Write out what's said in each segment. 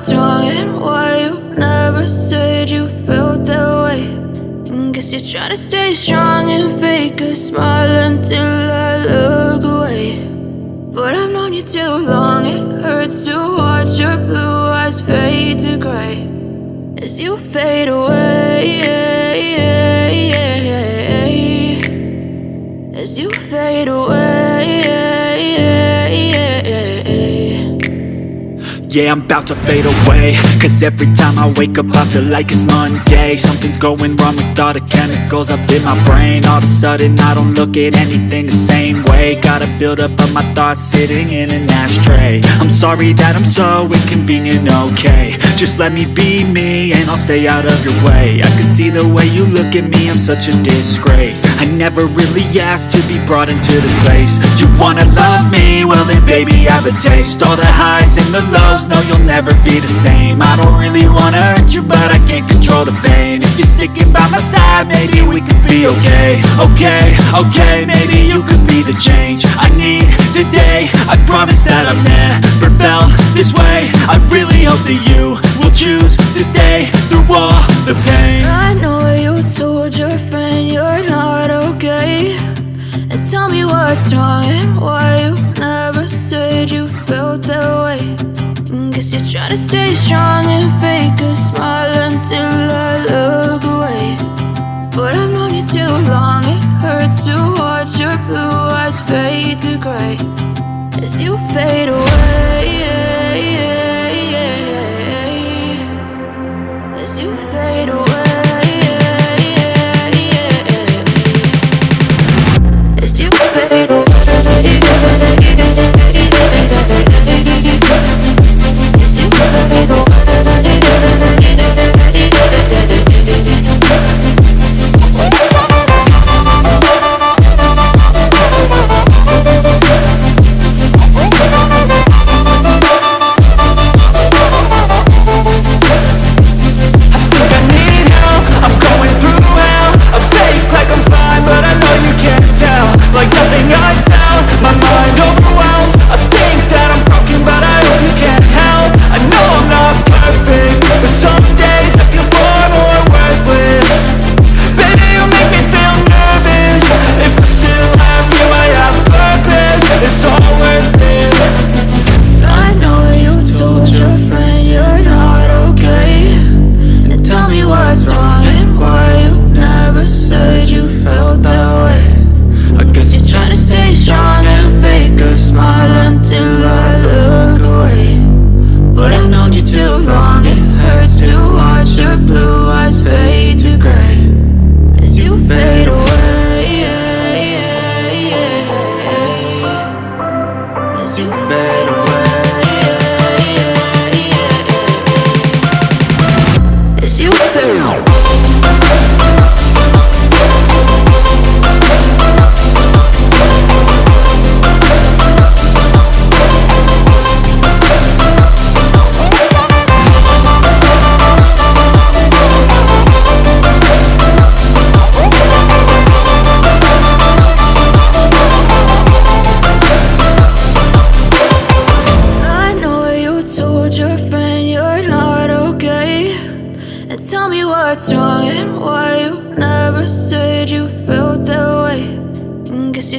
what's wrong and why you never said you felt that way. And guess you're trying to stay strong and fake a smile until I look away. But I've known you too long, it hurts to watch your blue eyes fade to gray as you fade away, as you fade away. Yeah, I'm about to fade away, cause every time I wake up I feel like it's Monday. Something's going wrong with all the chemicals up in my brain. All of a sudden I don't look at anything the same way. Got a buildup of my thoughts sitting in an ashtray. I'm sorry that I'm so inconvenient, okay. Just let me be me and I'll stay out of your way. I can see the way you look at me, I'm such a disgrace. I never really asked to be brought into this place. You wanna love me? Well then baby I have a taste. All the highs and the lows, no, you'll never be the same. I don't really wanna hurt you, but I can't control the pain. If you're sticking by my side, maybe we could be okay. Okay, maybe you could be the change I need today. I promise that I've never felt this way. I really hope that you will choose to stay through all the pain. I know you told your friend you're not okay, and tell me what's wrong and why you never said you felt that way. Guess you're trying to stay strong and fake a smile until I look away. But I've known you too long, it hurts to watch your blue eyes fade to gray as you fade away, as you fade away, as you fade away.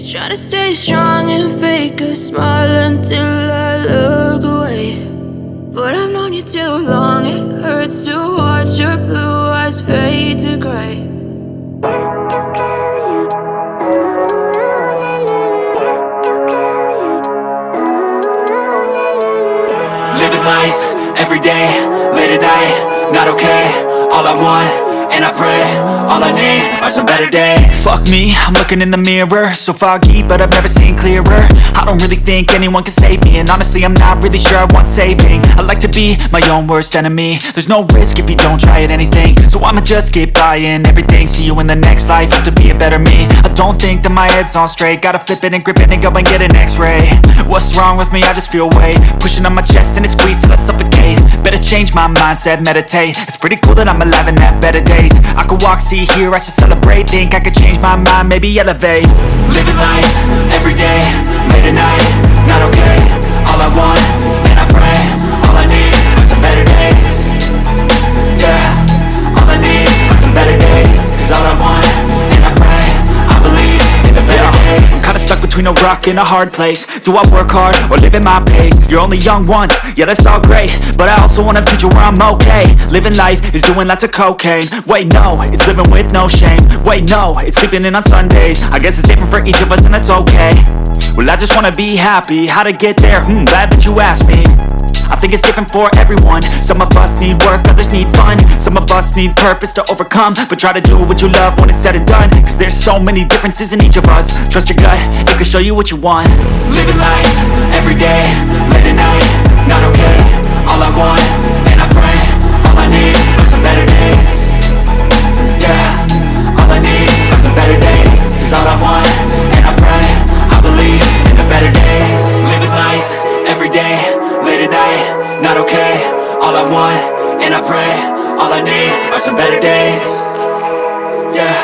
Try to stay strong and fake a smile until I look away. But I've known you too long, it hurts to watch your blue eyes fade to gray. Living life, every day, late at night, not okay. All I want, and I pray, all I need are some better days. Fuck me, I'm looking in the mirror, so foggy, but I've never seen clearer. I don't really think anyone can save me, and honestly I'm not really sure I want saving. I like to be my own worst enemy. There's no risk if you don't try at anything, so I'ma just keep buying everything. See you in the next life, have to be a better me. I don't think that my head's on straight, gotta flip it and grip it and go and get an x-ray. What's wrong with me? I just feel weight pushing on my chest and it squeezes till I suffocate. Better change my mindset, meditate. It's pretty cool that I'm alive and have better days. I could walk, see, hear, I should celebrate. Think I could change my mind, maybe elevate. Living life, every day, late at night, not okay. All I want, and I pray, all I need are some better better days. Yeah, all I need are some better days. Cause all I want, and I pray, I believe in the better days. I'm kinda stuck between a rock and a hard place. Do I work hard or live at my pace? You're only young once, yeah that's all great, but I also want a future where I'm okay. Living life is doing lots of cocaine. Wait no, it's living with no shame. Wait no, it's sleeping in on Sundays. I guess it's different for each of us and that's okay. Well I just wanna be happy, how to get there? Glad that you asked me. I think it's different for everyone. Some of us need work, others need fun. Some of us need purpose to overcome. But try to do what you love when it's said and done. Cause there's so many differences in each of us. Trust your gut, it can show you what you want. Living life, everyday, late at night, not okay. All I want, and I pray, all I need are some better days. Yeah, all I need are some better days. Cause all I want, and I pray, I believe in the better days. Living life, everyday, late at night, not okay. All I want, and I pray, all I need are some better days. Yeah,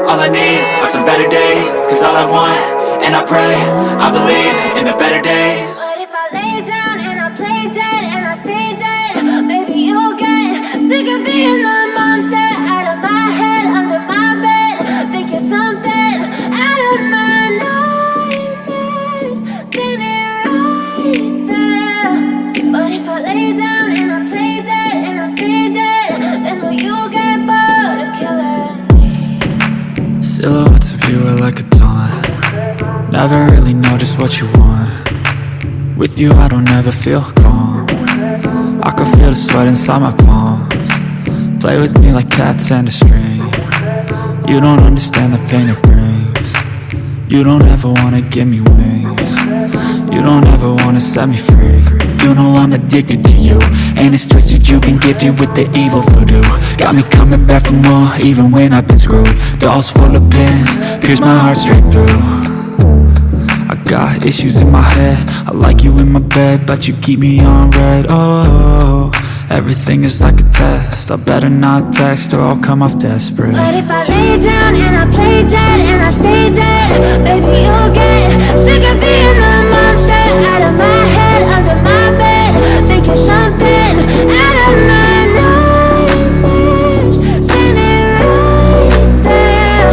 all I need are some better days. Cause all I want, and I pray, I believe in the better days. But if I lay down and I play dead and I stay dead, maybe you'll get sick of being the monster out of my head, under my bed. Think you're something out of my nightmares, standing right there. But if I lay down and I play dead and I stay dead, then will you get bored of killing me? Silhouettes of you are like a taunt. Never really know just what you want. With you I don't ever feel calm. I can feel the sweat inside my palms. Play with me like cats and a string. You don't understand the pain it brings. You don't ever wanna give me wings. You don't ever wanna set me free. You know I'm addicted to you, and it's twisted, you've been gifted with the evil voodoo. Got me coming back for more, even when I've been screwed. Dolls full of pins, pierce my heart straight through. I got issues in my head, I like you in my bed, but you keep me on red. Oh, everything is like a test, I better not text or I'll come off desperate. But if I lay down and I play dead and I stay dead, baby you'll get sick of being the monster out of my head, under my bed. Think you're something out of my nightmares, standing right there.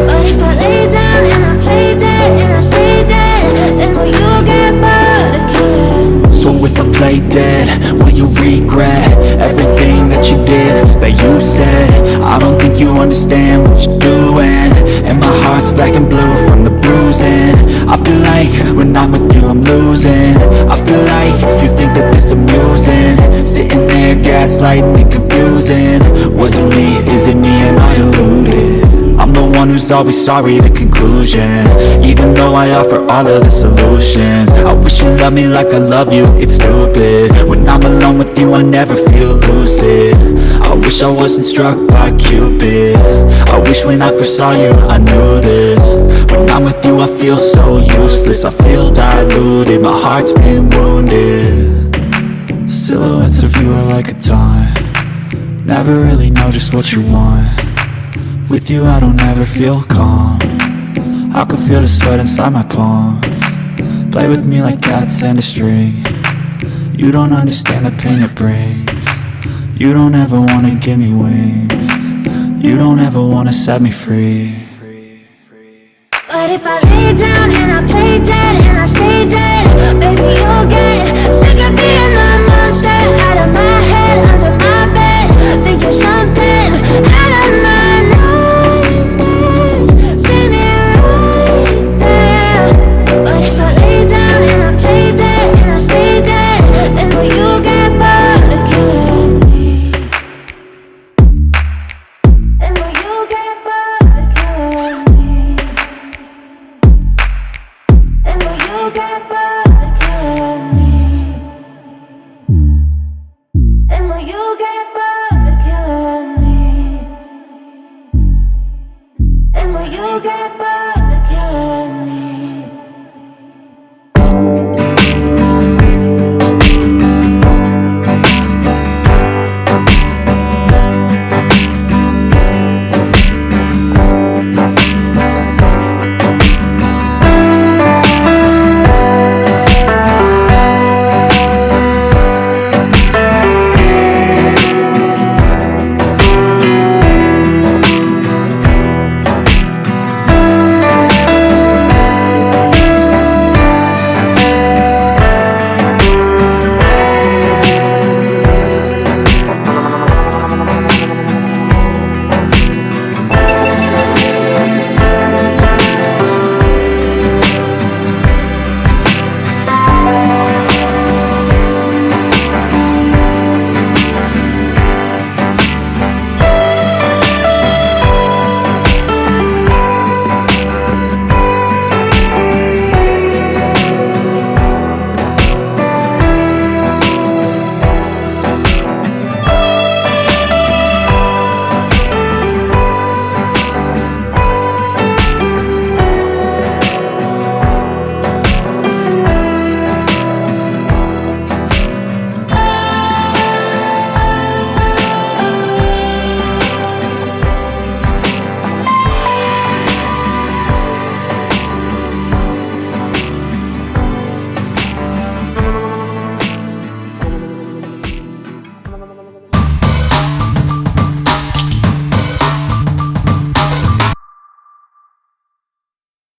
But if I lay down and I play dead and I stay dead, then will you get bored of killing me? So if I play dead, will you regret everything that you did, that you said? I don't think you understand what you're doing, and my heart's black and blue from the bruising. I feel like when I'm with you I'm losing. I feel like you think that this amusing, sitting there gaslighting and confusing. Was it me? Is it me? Am I deluded? I'm the one who's always sorry, the conclusion. Even though I offer all of the solutions, I wish you loved me like I love you, it's stupid. When I'm alone with you I never feel lucid. I wish I wasn't struck by Cupid. I wish when I first saw you I knew this. When I'm with you I feel so useless, I feel diluted, my heart's been wounded. Silhouettes of you are like a taunt. Never really know just what you want. With you I don't ever feel calm. I can feel the sweat inside my palms. Play with me like cats and a string. You don't understand the pain it brings. You don't ever wanna give me wings. You don't ever wanna set me free. But if I lay down and I play dead and I stay dead, baby you'll get sick of being the monster out of my head, under my bed. Think you're something out of my nightmares, standing right there. But if I lay down and I play dead and I stay dead, then will you get bored of killing me? Then will you get bored of killing me? And will you get bored of killing me? And will you get bored of killing me? And will you get bored?